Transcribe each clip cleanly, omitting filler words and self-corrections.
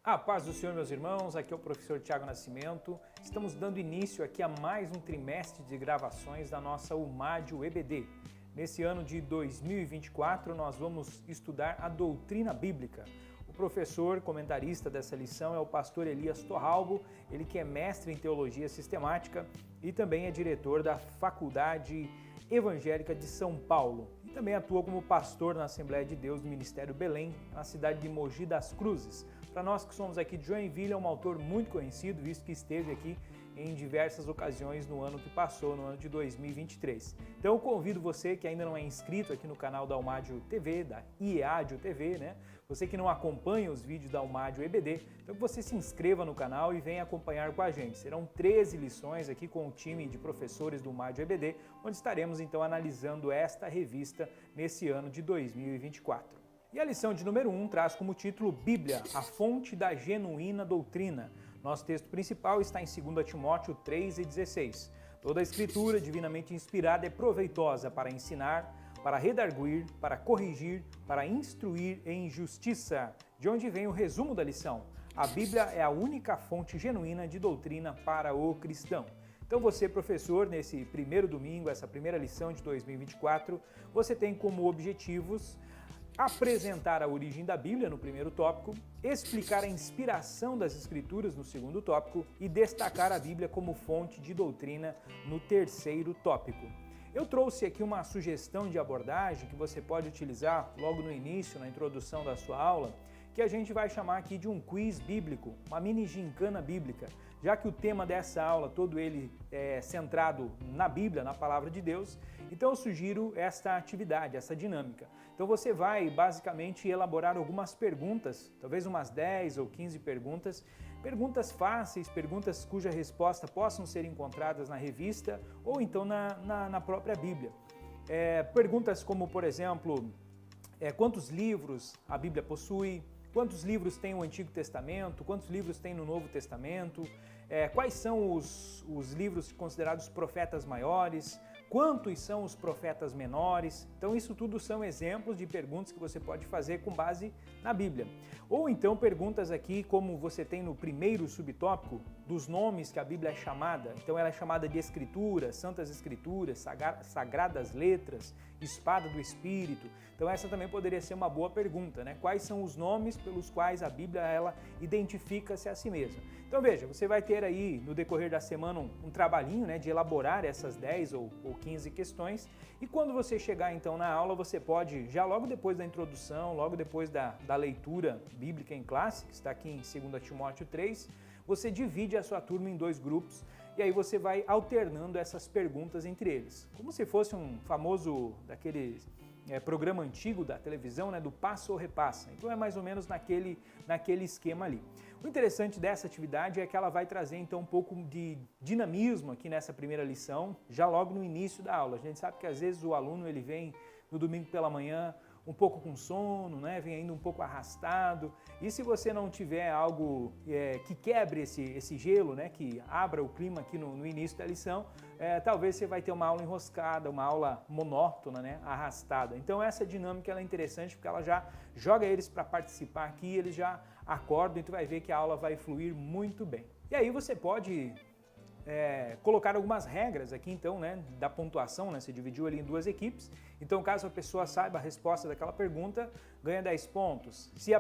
A paz do Senhor, meus irmãos, aqui é o professor Tiago Nascimento. Estamos dando início aqui a mais um trimestre de gravações da nossa UMAD EBD. Nesse ano de 2024, nós vamos estudar a doutrina bíblica. O professor comentarista dessa lição é o pastor Elias Torralbo, ele que é mestre em teologia sistemática e também é diretor da Faculdade Evangélica de São Paulo. E também atua como pastor na Assembleia de Deus do Ministério Belém, na cidade de Mogi das Cruzes. Para nós que somos aqui de Joinville, é um autor muito conhecido, visto que esteve aqui em diversas ocasiões no ano que passou, no ano de 2023. Então eu convido você que ainda não é inscrito aqui no canal da Umádio TV, da IEADIO TV, né? Você que não acompanha os vídeos da Umádio EBD, então que você se inscreva no canal e venha acompanhar com a gente. Serão 13 lições aqui com o time de professores do Umádio EBD, onde estaremos então analisando esta revista nesse ano de 2024. E a lição de número 1 traz como título Bíblia, a fonte da genuína doutrina. Nosso texto principal está em 2 Timóteo 3:16. Toda a escritura divinamente inspirada é proveitosa para ensinar, para redarguir, para corrigir, para instruir em justiça. De onde vem o resumo da lição? A Bíblia é a única fonte genuína de doutrina para o cristão. Então você, professor, nesse primeiro domingo, essa primeira lição de 2024, você tem como objetivos apresentar a origem da Bíblia no primeiro tópico, explicar a inspiração das Escrituras no segundo tópico e destacar a Bíblia como fonte de doutrina no terceiro tópico. Eu trouxe aqui uma sugestão de abordagem que você pode utilizar logo no início, na introdução da sua aula, que a gente vai chamar aqui de um quiz bíblico, uma mini gincana bíblica, já que o tema dessa aula, todo ele é centrado na Bíblia, na Palavra de Deus, então eu sugiro esta atividade, essa dinâmica. Então você vai basicamente elaborar algumas perguntas, talvez umas 10 ou 15 perguntas, perguntas fáceis, perguntas cuja resposta possam ser encontradas na revista ou então na própria Bíblia. Perguntas como, por exemplo, quantos livros a Bíblia possui? Quantos livros tem o Antigo Testamento? Quantos livros tem no Novo Testamento? Quais são os livros considerados profetas maiores? Quantos são os profetas menores? Então isso tudo são exemplos de perguntas que você pode fazer com base na Bíblia. Ou então perguntas aqui como você tem no primeiro subtópico dos nomes que a Bíblia é chamada. Então ela é chamada de Escritura, Santas Escrituras, Sagradas Letras, Espada do Espírito. Então essa também poderia ser uma boa pergunta, né? Quais são os nomes pelos quais a Bíblia ela identifica-se a si mesma? Então veja, você vai ter aí no decorrer da semana um trabalhinho, né, de elaborar essas 10 ou 15 questões, e quando você chegar então na aula, você pode, já logo depois da introdução, logo depois da leitura bíblica em classe, que está aqui em 2 Timóteo 3, você divide a sua turma em dois grupos e aí você vai alternando essas perguntas entre eles, como se fosse um famoso daquele programa antigo da televisão, né, do passa ou repassa. Então é mais ou menos naquele esquema ali. O interessante dessa atividade é que ela vai trazer então um pouco de dinamismo aqui nessa primeira lição, já logo no início da aula. A gente sabe que às vezes o aluno ele vem no domingo pela manhã um pouco com sono, né? Vem ainda um pouco arrastado, e se você não tiver algo que quebre esse gelo, né? Que abra o clima aqui no início da lição, talvez você vai ter uma aula enroscada, uma aula monótona, né? Arrastada. Então essa dinâmica ela é interessante porque ela já joga eles para participar aqui, eles já acordam e tu vai ver que a aula vai fluir muito bem. E aí você pode colocar algumas regras aqui então, né, da pontuação, né, você dividiu ali em duas equipes, então caso a pessoa saiba a resposta daquela pergunta, ganha 10 pontos. Se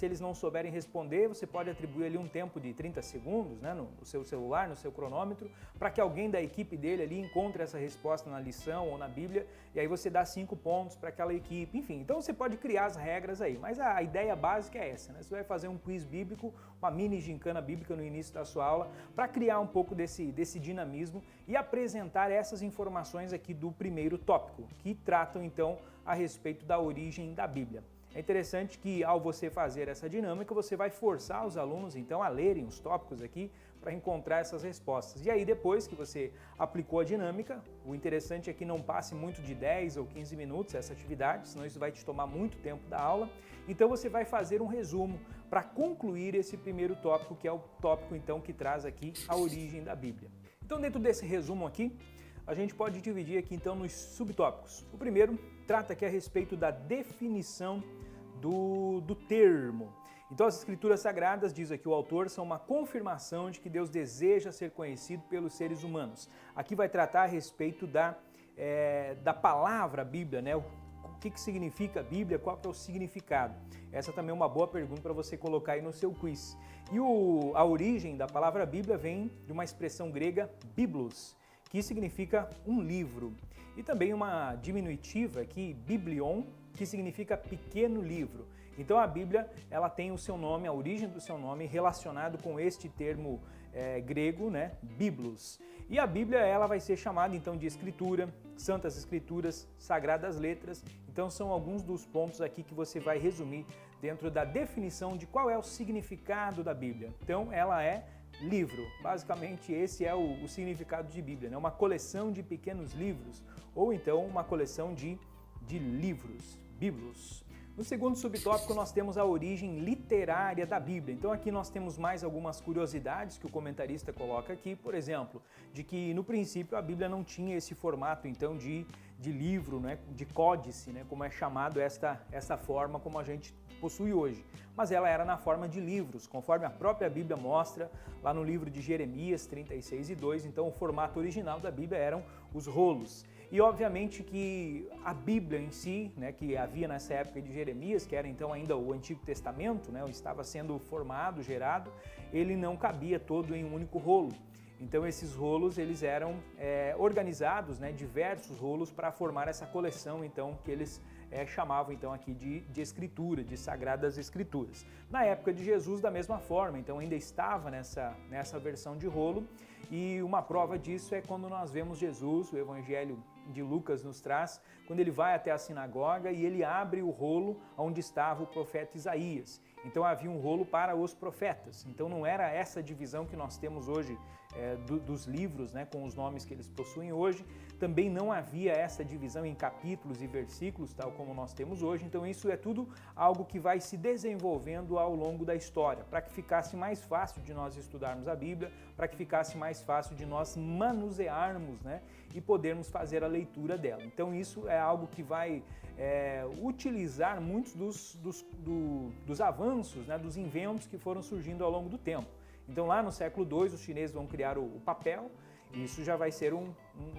eles não souberem responder, você pode atribuir ali um tempo de 30 segundos, né, no seu celular, no seu cronômetro, para que alguém da equipe dele ali encontre essa resposta na lição ou na Bíblia, e aí você dá 5 pontos para aquela equipe, enfim. Então você pode criar as regras aí, mas a ideia básica é essa, né, você vai fazer um quiz bíblico, uma mini gincana bíblica no início da sua aula, para criar um pouco desse dinamismo e apresentar essas informações aqui do primeiro tópico, que tratam então a respeito da origem da Bíblia. É interessante que ao você fazer essa dinâmica, você vai forçar os alunos então a lerem os tópicos aqui para encontrar essas respostas. E aí depois que você aplicou a dinâmica, o interessante é que não passe muito de 10 ou 15 minutos essa atividade, senão isso vai te tomar muito tempo da aula. Então você vai fazer um resumo para concluir esse primeiro tópico, que é o tópico então que traz aqui a origem da Bíblia. Então dentro desse resumo aqui, a gente pode dividir aqui então nos subtópicos. O primeiro trata aqui a respeito da definição do termo. Então as Escrituras Sagradas, diz aqui o autor, são uma confirmação de que Deus deseja ser conhecido pelos seres humanos. Aqui vai tratar a respeito da palavra Bíblia, né? O que significa a Bíblia, qual é o significado? Essa também é uma boa pergunta para você colocar aí no seu quiz. E a origem da palavra Bíblia vem de uma expressão grega, biblos, que significa um livro. E também uma diminutiva aqui, biblion, que significa pequeno livro. Então a Bíblia, ela tem o seu nome, a origem do seu nome relacionado com este termo grego, né, biblos. E a Bíblia, ela vai ser chamada então de Escritura, Santas Escrituras, Sagradas Letras. Então são alguns dos pontos aqui que você vai resumir dentro da definição de qual é o significado da Bíblia. Então ela é livro, basicamente esse é o significado de Bíblia, né? Uma coleção de pequenos livros ou então uma coleção de livros, biblos. No segundo subtópico nós temos a origem literária da Bíblia. Então aqui nós temos mais algumas curiosidades que o comentarista coloca aqui, por exemplo, de que no princípio a Bíblia não tinha esse formato então de livro, né, de códice, né, como é chamado essa forma como a gente possui hoje. Mas ela era na forma de livros, conforme a própria Bíblia mostra lá no livro de Jeremias 36:2. Então o formato original da Bíblia eram os rolos. E obviamente que a Bíblia em si, né, que havia nessa época de Jeremias, que era então ainda o Antigo Testamento, né, estava sendo formado, gerado, ele não cabia todo em um único rolo. Então esses rolos eles eram organizados, né, diversos rolos para formar essa coleção então que eles chamavam então aqui de escritura, de sagradas escrituras. Na época de Jesus da mesma forma, então ainda estava nessa versão de rolo, e uma prova disso é quando nós vemos Jesus, o Evangelho de Lucas nos traz, quando ele vai até a sinagoga e ele abre o rolo onde estava o profeta Isaías. Então havia um rolo para os profetas. Então não era essa divisão que nós temos hoje dos livros, né, com os nomes que eles possuem hoje. Também não havia essa divisão em capítulos e versículos, tal como nós temos hoje. Então isso é tudo algo que vai se desenvolvendo ao longo da história, para que ficasse mais fácil de nós estudarmos a Bíblia, para que ficasse mais fácil de nós manusearmos, né, e podermos fazer a leitura dela. Então isso é algo que vai utilizar muitos dos avanços, né, dos inventos que foram surgindo ao longo do tempo. Então lá no século II os chineses vão criar o papel, e isso já vai ser um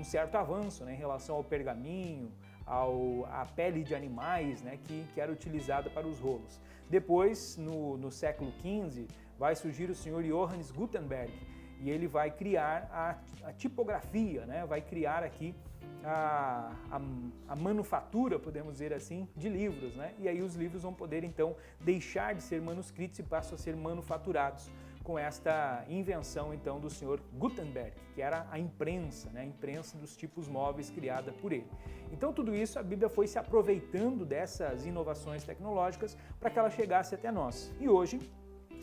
certo avanço, né, em relação ao pergaminho, à pele de animais, né, que era utilizada para os rolos. Depois, no século XV, vai surgir o senhor Johannes Gutenberg, e ele vai criar a tipografia, né, vai criar aqui a manufatura, podemos dizer assim, de livros, né? E aí os livros vão poder então deixar de ser manuscritos e passam a ser manufaturados com esta invenção então do senhor Gutenberg, que era a imprensa, né? A imprensa dos tipos móveis criada por ele. Então tudo isso a Bíblia foi se aproveitando dessas inovações tecnológicas para que ela chegasse até nós. E hoje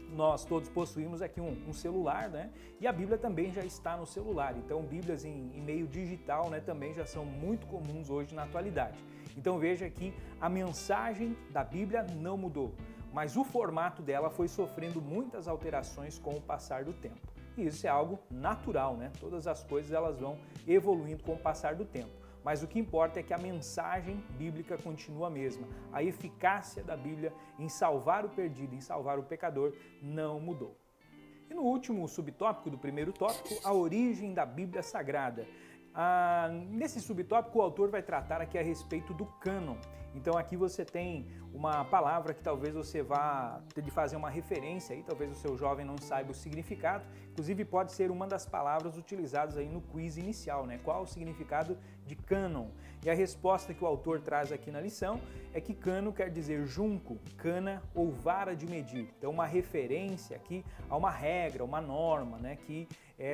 nós todos possuímos aqui um celular, né? E a Bíblia também já está no celular. Então, Bíblias em meio digital, né, também já são muito comuns hoje na atualidade. Então, veja que a mensagem da Bíblia não mudou, mas o formato dela foi sofrendo muitas alterações com o passar do tempo. E isso é algo natural, né? Todas as coisas elas vão evoluindo com o passar do tempo. Mas o que importa é que a mensagem bíblica continua a mesma. A eficácia da Bíblia em salvar o perdido, em salvar o pecador, não mudou. E no último subtópico do primeiro tópico, a origem da Bíblia Sagrada. Nesse subtópico, o autor vai tratar aqui a respeito do cânon. Então aqui você tem uma palavra que talvez você vá ter de fazer uma referência aí, talvez o seu jovem não saiba o significado, inclusive pode ser uma das palavras utilizadas aí no quiz inicial, né? Qual o significado de cânon? E a resposta que o autor traz aqui na lição é que cânon quer dizer junco, cana ou vara de medir. Então uma referência aqui a uma regra, uma norma, né? Que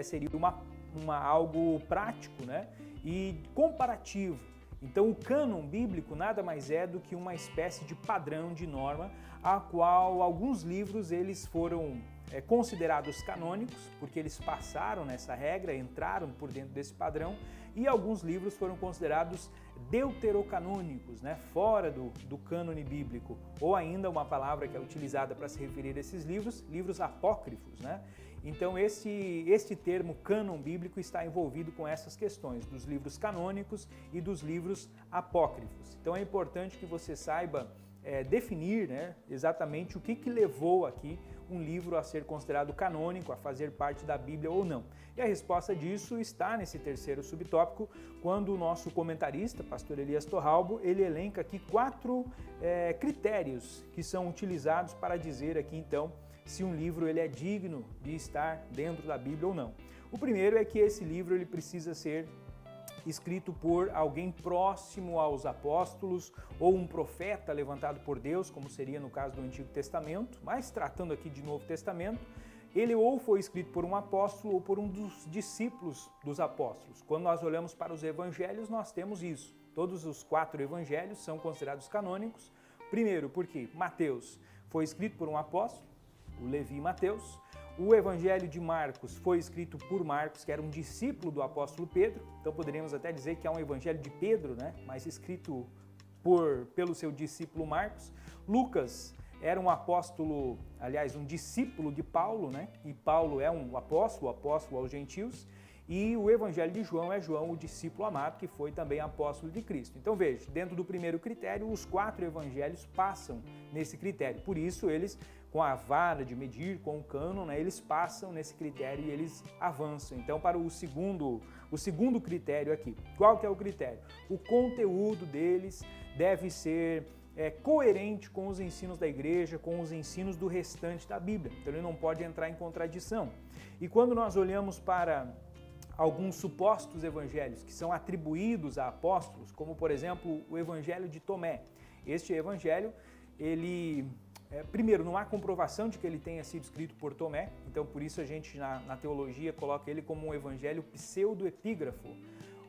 seria algo prático, né? E comparativo. Então o cânon bíblico nada mais é do que uma espécie de padrão, de norma, a qual alguns livros eles foram considerados canônicos, porque eles passaram nessa regra, entraram por dentro desse padrão, e alguns livros foram considerados deuterocanônicos, né, fora do cânone bíblico, ou ainda uma palavra que é utilizada para se referir a esses livros apócrifos, né? Então este termo cânon bíblico está envolvido com essas questões dos livros canônicos e dos livros apócrifos. Então é importante que você saiba definir, né, exatamente o que levou aqui um livro a ser considerado canônico, a fazer parte da Bíblia ou não. E a resposta disso está nesse terceiro subtópico, quando o nosso comentarista, pastor Elias Torralbo, ele elenca aqui 4 critérios que são utilizados para dizer aqui então se um livro ele é digno de estar dentro da Bíblia ou não. O primeiro é que esse livro ele precisa ser escrito por alguém próximo aos apóstolos ou um profeta levantado por Deus, como seria no caso do Antigo Testamento, mas tratando aqui de Novo Testamento, ele ou foi escrito por um apóstolo ou por um dos discípulos dos apóstolos. Quando nós olhamos para os evangelhos, nós temos isso. Todos os 4 evangelhos são considerados canônicos. Primeiro, porque Mateus foi escrito por um apóstolo, o Levi Mateus. O Evangelho de Marcos foi escrito por Marcos, que era um discípulo do apóstolo Pedro. Então poderíamos até dizer que é um Evangelho de Pedro, né? Mas escrito pelo seu discípulo Marcos. Lucas era um apóstolo, aliás, um discípulo de Paulo, né? E Paulo é um apóstolo aos gentios. E o Evangelho de João é João, o discípulo amado, que foi também apóstolo de Cristo. Então veja, dentro do primeiro critério, os 4 evangelhos passam nesse critério. Por isso eles, com a vara de medir, com o cânon, né, eles passam nesse critério e eles avançam. Então para o segundo critério aqui, qual que é o critério? O conteúdo deles deve ser coerente com os ensinos da igreja, com os ensinos do restante da Bíblia. Então ele não pode entrar em contradição. E quando nós olhamos para alguns supostos evangelhos que são atribuídos a apóstolos, como por exemplo o Evangelho de Tomé. Este evangelho, ele, primeiro, não há comprovação de que ele tenha sido escrito por Tomé, então por isso a gente na teologia coloca ele como um evangelho pseudoepígrafo,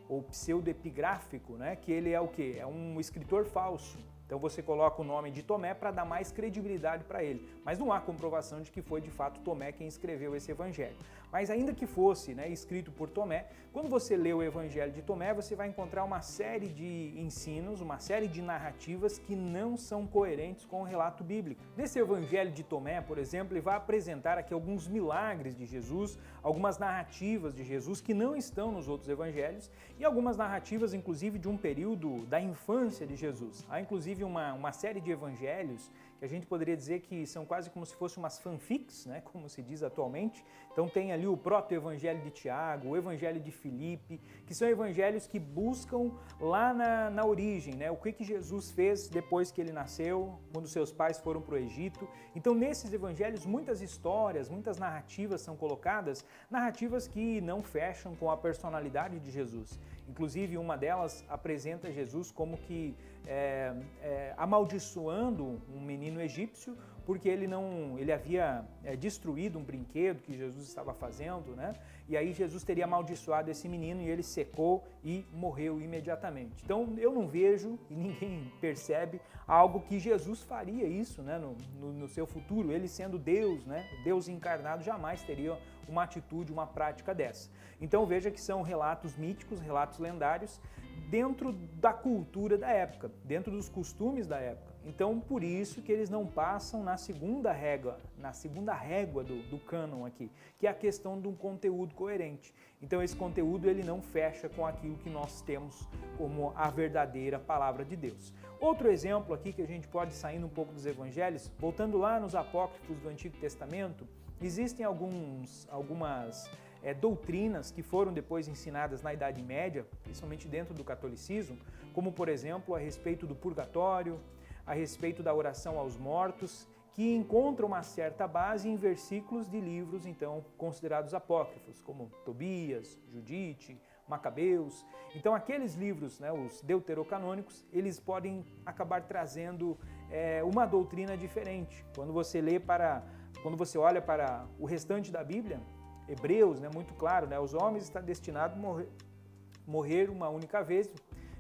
ou pseudoepigráfico, né? Que ele é o quê? É um escritor falso. Então você coloca o nome de Tomé para dar mais credibilidade para ele, mas não há comprovação de que foi de fato Tomé quem escreveu esse evangelho. Mas ainda que fosse, né, escrito por Tomé, quando você lê o Evangelho de Tomé, você vai encontrar uma série de ensinos, uma série de narrativas que não são coerentes com o relato bíblico. Nesse Evangelho de Tomé, por exemplo, ele vai apresentar aqui alguns milagres de Jesus, algumas narrativas de Jesus que não estão nos outros evangelhos e algumas narrativas, inclusive, de um período da infância de Jesus. Há, inclusive, uma série de evangelhos que a gente poderia dizer que são quase como se fossem umas fanfics, né, como se diz atualmente. Então tem ali o proto-evangelho de Tiago, o evangelho de Filipe, que são evangelhos que buscam lá na origem, né, o que Jesus fez depois que ele nasceu, quando seus pais foram para o Egito. Então nesses evangelhos muitas histórias, muitas narrativas são colocadas, narrativas que não fecham com a personalidade de Jesus. Inclusive uma delas apresenta Jesus como que amaldiçoando um menino egípcio porque ele havia destruído um brinquedo que Jesus estava fazendo, né? E aí Jesus teria amaldiçoado esse menino e ele secou e morreu imediatamente. Então eu não vejo e ninguém percebe algo que Jesus faria isso, né? No seu futuro, ele sendo Deus, né? Deus encarnado jamais teria uma atitude, uma prática dessa. Então veja que são relatos míticos, relatos lendários dentro da cultura da época, dentro dos costumes da época. Então, por isso que eles não passam na segunda régua do cânon aqui, que é a questão de um conteúdo coerente. Então, esse conteúdo ele não fecha com aquilo que nós temos como a verdadeira palavra de Deus. Outro exemplo aqui que a gente pode sair um pouco dos evangelhos, voltando lá nos apócrifos do Antigo Testamento, existem algumas doutrinas que foram depois ensinadas na Idade Média, principalmente dentro do catolicismo, como por exemplo a respeito do purgatório, a respeito da oração aos mortos, que encontram uma certa base em versículos de livros então considerados apócrifos, como Tobias, Judite, Macabeus. Então aqueles livros, né, os deuterocanônicos, eles podem acabar trazendo uma doutrina diferente. Quando você olha para o restante da Bíblia, Hebreus, né, muito claro, né, os homens estão destinados a morrer uma única vez,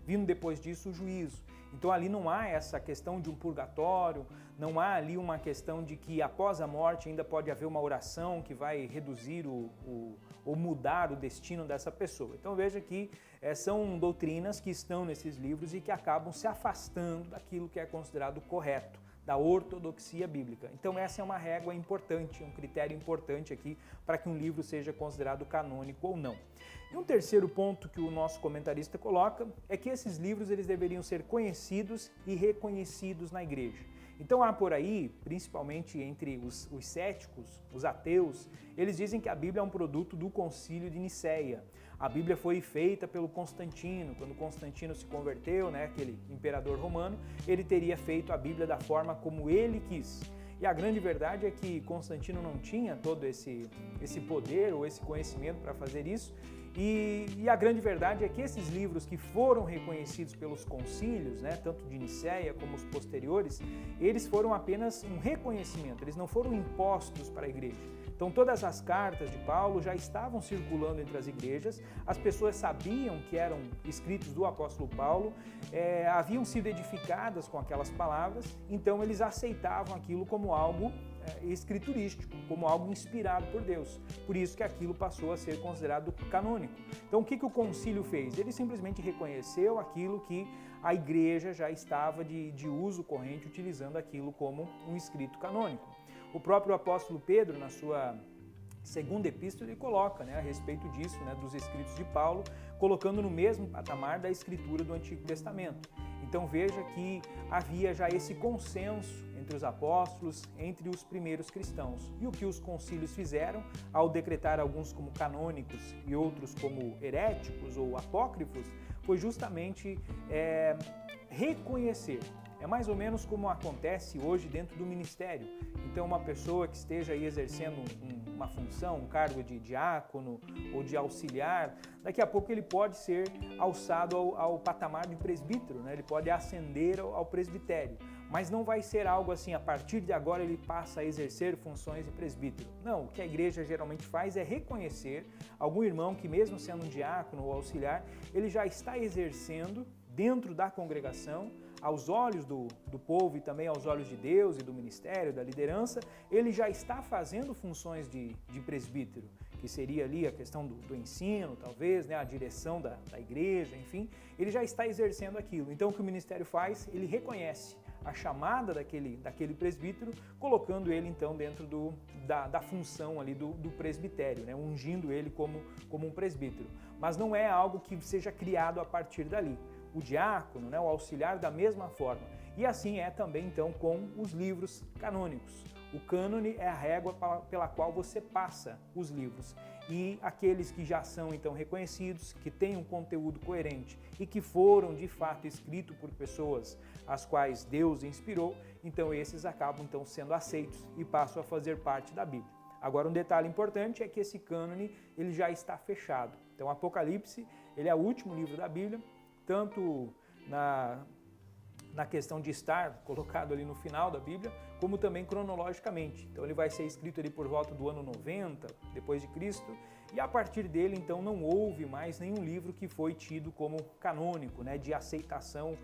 vindo depois disso o juízo. Então ali não há essa questão de um purgatório, não há ali uma questão de que após a morte ainda pode haver uma oração que vai reduzir ou mudar o destino dessa pessoa. Então veja que são doutrinas que estão nesses livros e que acabam se afastando daquilo que é considerado correto, da ortodoxia bíblica. Então essa é uma régua importante, um critério importante aqui para que um livro seja considerado canônico ou não. E um terceiro ponto que o nosso comentarista coloca é que esses livros eles deveriam ser conhecidos e reconhecidos na igreja. Então há por aí, principalmente entre os céticos, os ateus, eles dizem que a Bíblia é um produto do Concílio de Nicéia. A Bíblia foi feita pelo Constantino. Quando Constantino se converteu, aquele imperador romano, ele teria feito a Bíblia da forma como ele quis. E a grande verdade é que Constantino não tinha todo esse poder ou esse conhecimento para fazer isso. E a grande verdade é que esses livros que foram reconhecidos pelos concílios, tanto de Nicéia como os posteriores, eles foram apenas um reconhecimento, eles não foram impostos para a igreja. Então todas as cartas de Paulo já estavam circulando entre as igrejas, as pessoas sabiam que eram escritos do apóstolo Paulo, haviam sido edificadas com aquelas palavras, então eles aceitavam aquilo como algo escriturístico, como algo inspirado por Deus. Por isso que aquilo passou a ser considerado canônico. Então o que o concílio fez? Ele simplesmente reconheceu aquilo que a igreja já estava de uso corrente, utilizando aquilo como um escrito canônico. O próprio apóstolo Pedro, na sua segunda epístola, ele coloca a respeito disso, dos escritos de Paulo, colocando no mesmo patamar da escritura do Antigo Testamento. Então veja que havia já esse consenso entre os apóstolos, entre os primeiros cristãos. E o que os concílios fizeram, ao decretar alguns como canônicos e outros como heréticos ou apócrifos, foi justamente reconhecer. É mais ou menos como acontece hoje dentro do ministério. Então uma pessoa que esteja aí exercendo uma função, um cargo de diácono ou de auxiliar, daqui a pouco ele pode ser alçado ao patamar de presbítero, ele pode ascender ao presbitério. Mas não vai ser algo assim, a partir de agora ele passa a exercer funções de presbítero. Não, o que a igreja geralmente faz é reconhecer algum irmão que mesmo sendo um diácono ou auxiliar, ele já está exercendo dentro da congregação, aos olhos do povo e também aos olhos de Deus e do ministério, da liderança, ele já está fazendo funções de presbítero, que seria ali a questão do ensino, talvez, a direção da igreja, enfim, ele já está exercendo aquilo. Então o que o ministério faz? Ele reconhece a chamada daquele presbítero, colocando ele então dentro da função ali do presbitério, ungindo ele como um presbítero. Mas não é algo que seja criado a partir dali. O diácono, o auxiliar, da mesma forma. E assim é também então com os livros canônicos. O cânone é a régua pela qual você passa os livros. E aqueles que já são então reconhecidos, que têm um conteúdo coerente e que foram de fato escritos por pessoas as quais Deus inspirou, então esses acabam então sendo aceitos e passam a fazer parte da Bíblia. Agora um detalhe importante é que esse cânone ele já está fechado. Então Apocalipse ele é o último livro da Bíblia, tanto na questão de estar colocado ali no final da Bíblia, como também cronologicamente. Então ele vai ser escrito ali por volta do ano 90 depois de Cristo, e a partir dele então não houve mais nenhum livro que foi tido como canônico, de aceitação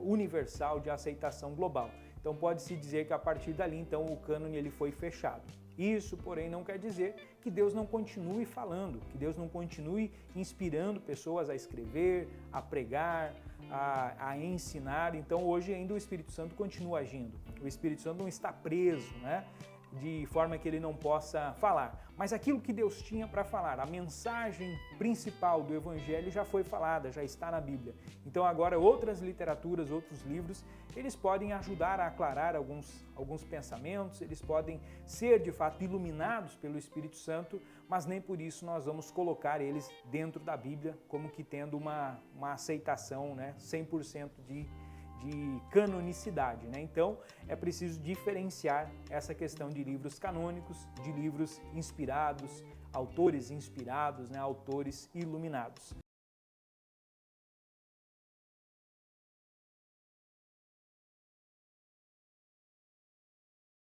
universal, de aceitação global. Então pode-se dizer que a partir dali então o cânone ele foi fechado. Isso, porém, não quer dizer que Deus não continue falando, que Deus não continue inspirando pessoas a escrever, a pregar, a ensinar. Então, hoje ainda o Espírito Santo continua agindo. O Espírito Santo não está preso, de forma que ele não possa falar. Mas aquilo que Deus tinha para falar, a mensagem principal do Evangelho já foi falada, já está na Bíblia. Então agora outras literaturas, outros livros, eles podem ajudar a aclarar alguns pensamentos, eles podem ser de fato iluminados pelo Espírito Santo, mas nem por isso nós vamos colocar eles dentro da Bíblia como que tendo uma aceitação 100% de canonicidade, Então, é preciso diferenciar essa questão de livros canônicos, de livros inspirados, autores inspirados, autores iluminados.